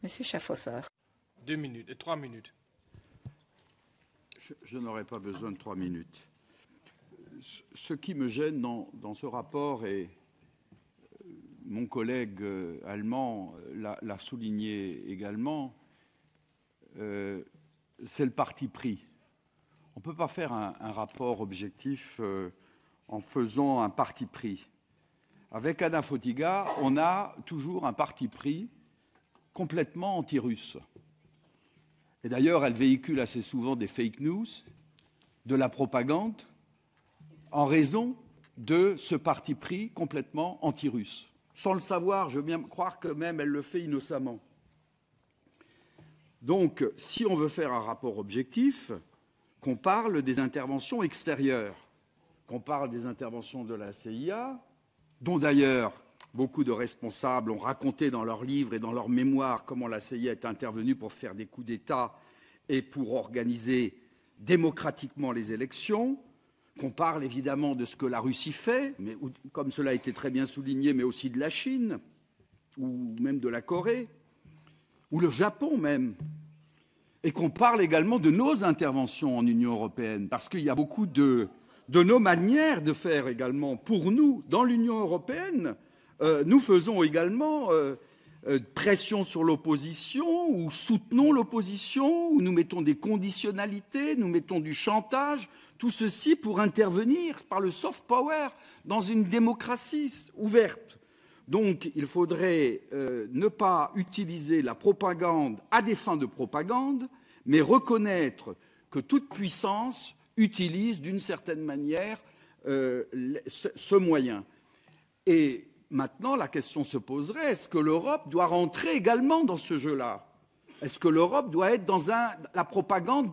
Monsieur Schaffhauser. 2 minutes et 3 minutes. Je n'aurai pas besoin de 3 minutes. Ce qui me gêne dans ce rapport, et mon collègue allemand l'a souligné également, c'est le parti pris. On ne peut pas faire un rapport objectif en faisant un parti pris. Avec Anna Fotyga, on a toujours un parti pris complètement anti-russe. Et d'ailleurs, elle véhicule assez souvent des fake news, de la propagande, en raison de ce parti pris complètement anti-russe. Sans le savoir, je veux bien croire que même elle le fait innocemment. Donc, si on veut faire un rapport objectif, qu'on parle des interventions extérieures, qu'on parle des interventions de la CIA, dont d'ailleurs beaucoup de responsables ont raconté dans leurs livres et dans leurs mémoires comment la CIA est intervenue pour faire des coups d'État et pour organiser démocratiquement les élections, qu'on parle évidemment de ce que la Russie fait, mais comme cela a été très bien souligné, mais aussi de la Chine, ou même de la Corée, ou le Japon même, et qu'on parle également de nos interventions en Union européenne, parce qu'il y a beaucoup de nos manières de faire également. Pour nous, dans l'Union européenne, nous faisons également pression sur l'opposition, ou soutenons l'opposition, ou nous mettons des conditionnalités, nous mettons du chantage, tout ceci pour intervenir par le soft power dans une démocratie ouverte. Donc, il faudrait ne pas utiliser la propagande à des fins de propagande, mais reconnaître que toute puissance utilise d'une certaine manière ce moyen. Et maintenant, la question se poserait, est-ce que l'Europe doit rentrer également dans ce jeu-là? Est-ce que l'Europe doit être dans la propagande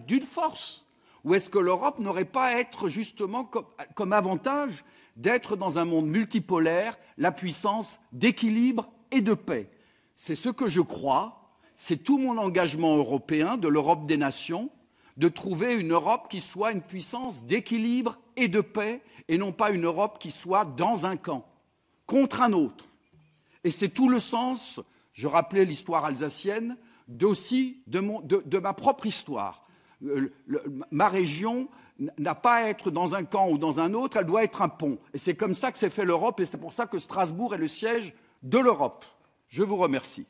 d'une force? Ou est-ce que l'Europe n'aurait pas à être justement comme avantage d'être dans un monde multipolaire, la puissance d'équilibre et de paix? C'est ce que je crois, c'est tout mon engagement européen de l'Europe des nations, de trouver une Europe qui soit une puissance d'équilibre et de paix, et non pas une Europe qui soit dans un camp, contre un autre. Et c'est tout le sens, je rappelais l'histoire alsacienne, de ma propre histoire. Ma région n'a pas à être dans un camp ou dans un autre, elle doit être un pont. Et c'est comme ça que s'est fait l'Europe, et c'est pour ça que Strasbourg est le siège de l'Europe. Je vous remercie.